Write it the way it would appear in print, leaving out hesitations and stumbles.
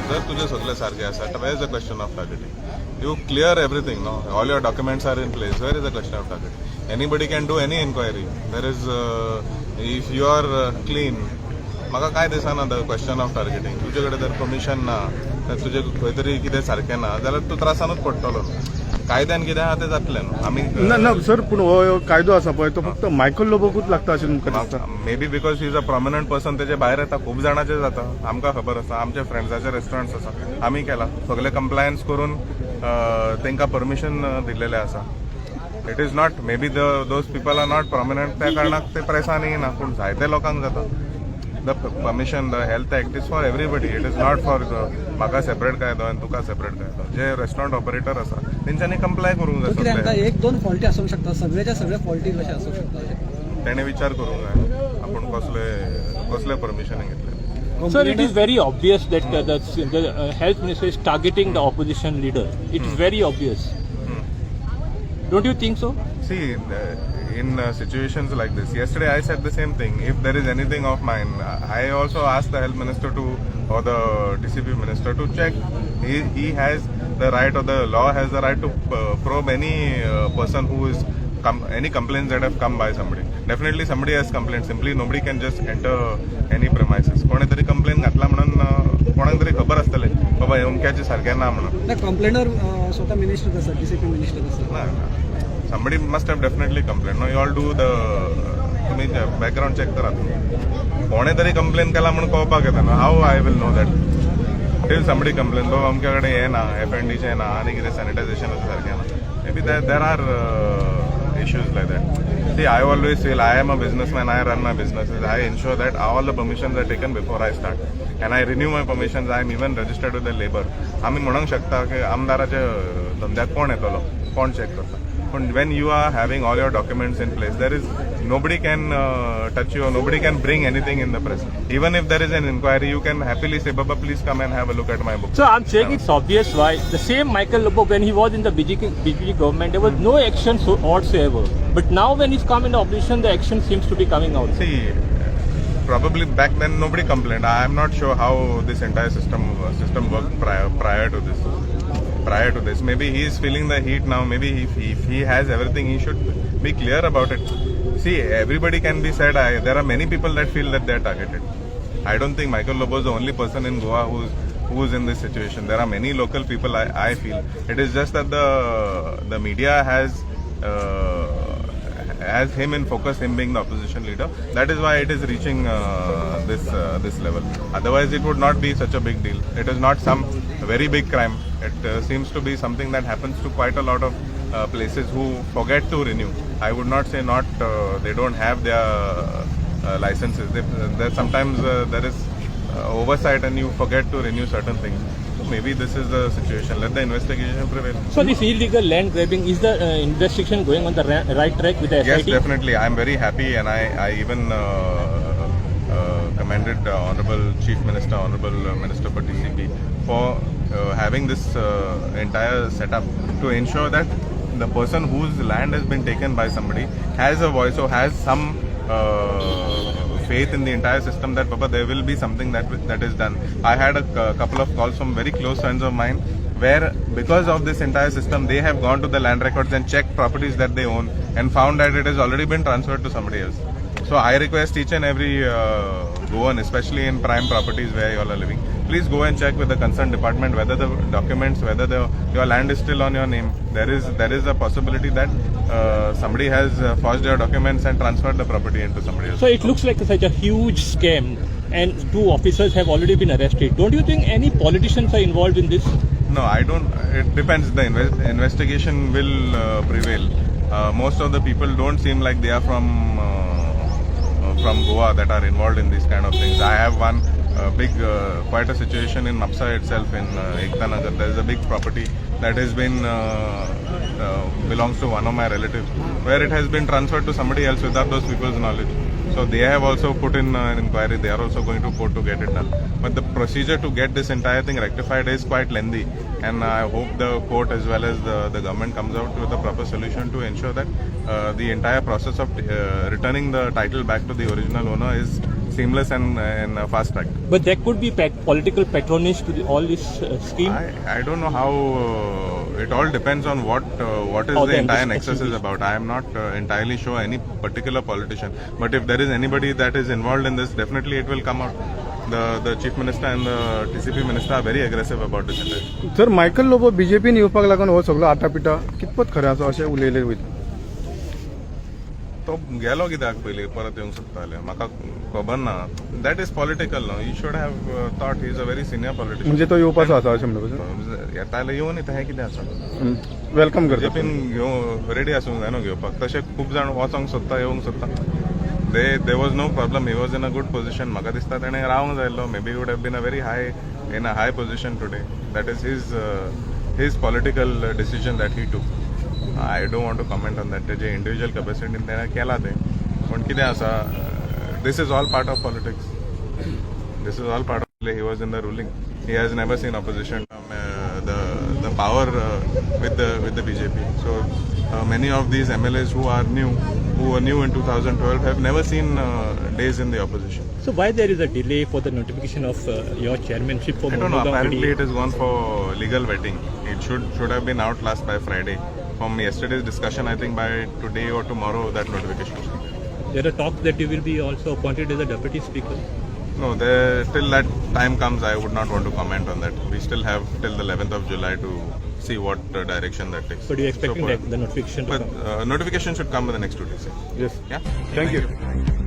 जर तुझे सगळे सारखे आसा, where is the question of targeting? You clear everything, no? All your documents are in place. Where is the question of targeting? Anybody can do any inquiry. There is, if you are clean, म्हाका काय दिसना the question of targeting. तुजे कडेन जर permission ना, तुजे खंय तरी कितें सारकें ना, जाल्यार तूं त्रासानूच पडटलो. कायद्यान कितें आहा तें जातलें न्हू. आमी ना सर, पूण हो कायदो आसा पळय तो फक्त मायकल लोबोकूच लागता अशें तुमकां दिसता? May be because he is a prominent person तेजे भायर येता. खूब जाणांचें जाता, आमकां खबर आसा. आमचे फ्रेंड्साचे रेस्टॉरंट्स आसा, आमी केला सगळे कंप्लायन्स करून तांकां परमिशन दिल्लेलें आसा. It is not maybe those people are not prominent, त्या कारणाक ते प्रेसान येना, पूण जायते लोकांक जाता. The permission, the health act is for everybody. It is not for म्हाका सेपरेट कायदो आनी तुका सेपरेट कायदो. जे रेस्टॉरंट ऑपरेटर आसा तेंच्यांनी कंप्लाय करूंक जाय. तांकां एक दोन फॉल्टी आसूंक शकता, सगळेच्या सगळे फॉल्टी कशें आसूंक शकता? तेणे विचार करूंक जाय आपूण कसले परमिशन घेतले. Sir, it is very obvious that the health minister is targeting the opposition leader. It is very obvious. Don't you think so? See, in situations like this, yesterday I said the same thing. If there is anything of mine, I also asked the health minister or the DCP minister to check. He has the right, or the law has the right to probe any person who is any complaints that have come by somebody. Definitely somebody has complained. Simply nobody can just enter any premises. कोणी तरी complain घातला म्हणून कोणाक तरी खबर आसतले बाबा अमक्याचे सारखे ना म्हणून. कंप्लेनर स्वतः मिनिस्टर आसा, DCP मिनिस्टर आसा. Somebody must have definitely complained. No, you all do the तुम्ही background check करा. कोणे तरी कंप्लेन केला म्हणून कळपाक येता ना. How I will know that? Till somebody complain बाबा आमच्या कडेन हे ना, FNDचे ना आनी कितें सॅनिटायझेशन सारकें ना. Maybe there are issues like that. See, I always feel I am a businessman, I run my businesses. I ensure that all the permissions are taken before I start. And I renew my permissions. I am even registered with the labor. आम्ही म्हणूंक शकता की आमदाराच्या धंद्याक कोण येतलो, कोण check करता. But when you are having all your documents in place, there is nobody can touch you, or nobody can bring anything in the press. Even if there is an inquiry, you can happily say, Baba, please come and have a look at my book. So I'm saying it's obvious why. The same Michael Lobo, when he was in the BJP government, there was no action whatsoever. But now when he's come in opposition, the action seems to be coming out. See, probably back then nobody complained. I am not sure how this entire system worked prior to this. Maybe he is feeling the heat now. Maybe if he has everything, he should be clear about it. See, everybody can be said. There are many people that feel that they are targeted. I don't think Michael Lobo is the only person in Goa who's in this situation. There are many local people. I feel it is just that the media has him in focus, him being the opposition leader. That is why it is reaching this level. Otherwise, it would not be such a big deal. It is not some very big crime. It seems to be something that happens to quite a lot of places who forget to renew. I would not say they don't have their licenses. Sometimes there is oversight and you forget to renew certain things. Maybe this is the situation. Let the investigation prevail. So this illegal land grabbing, is the investigation going on the right track with the SIT? Yes, definitely. I am very happy, and I even commended Honorable Chief Minister, Honorable Minister for DCP for having this entire setup to ensure that the person whose land has been taken by somebody has a voice or has some faith in the entire system that Baba, there will be something that is done. I had a couple of calls from very close friends of mine where because of this entire system they have gone to the land records and checked properties that they own and found that it has already been transferred to somebody else. So I request each and every Goan, especially in prime properties where you all are living, please go and check with the concerned department whether the documents, whether your land is still on your name. There is a possibility that somebody has forged your documents and transferred the property into somebody else. So it looks like such a huge scam, and 2 officers have already been arrested. Don't you think any politicians are involved in this? No, I don't. It depends. The investigation will prevail. Most of the people don't seem like they are from Goa that are involved in these kind of things. I have one quite a situation in Mapusa itself in Ekta Nagar. There is a big property that has been belongs to one of my relatives, where it has been transferred to somebody else without those people's knowledge. So they have also put in an inquiry. They are also going to court to get it done. But the procedure to get this entire thing rectified is quite lengthy, and I hope the court as well as the government comes out with a proper solution to ensure that the entire process of returning the title back to the original owner is seamless and fast track. But there could be political patronage to all this scheme. I don't know how. It all depends on what is the entire nexus is about. I am not entirely sure any particular politician. But if there is anybody that is involved in this, definitely it will come out. The chief minister and the TCP minister are very aggressive about this entire. Sir Michael Lobo बीजेपीन येवपाक लागून हो सगळो आटापिटा कितपत खरें आसा अशें उलयलें वयता तो गेलो कित्याक पयलीं परत येवंक सोदताले म्हाका खबर ना दॅट इज पॉलिटिकल न्हू you should have thought he is a very senior politician म्हणजे तो येवपाचो आसा अशें म्हणटा येता जाल्यार येवन येता हें कितें आसा वेलकम करता बीजेपीन रेडी आसूंक जाय न्हू घेवपाक तशे खूब जाण वचोंक सोदता येवंक सोदता they was no problem he was in a good position म्हाका दिसता तेणें रावंक जायलो may be would have been a very high in a high position today that is his political decision that he took I don't want to comment on that तेजे individual कॅपॅसिटीन तेणें केला तें पण कितें आसा this is all part of politics this is all part of he was in the ruling he has never seen opposition the power with the BJP. So many of these MLAs who were new in 2012 have never seen days in the opposition. So why there is a delay for the notification of your chairmanship for I don't know. Apparently it is gone for legal vetting. It should have been out last by Friday. From yesterday's discussion, I think by today or tomorrow that notification should be there. There are talks that you will be also appointed as a deputy speaker. No, till that time comes, I would not want to comment on that. We still have till the 11th of July to see what direction that takes. But you're expecting the notification to come? But notification should come in the next 2 days. Yes. Yeah. Thank you.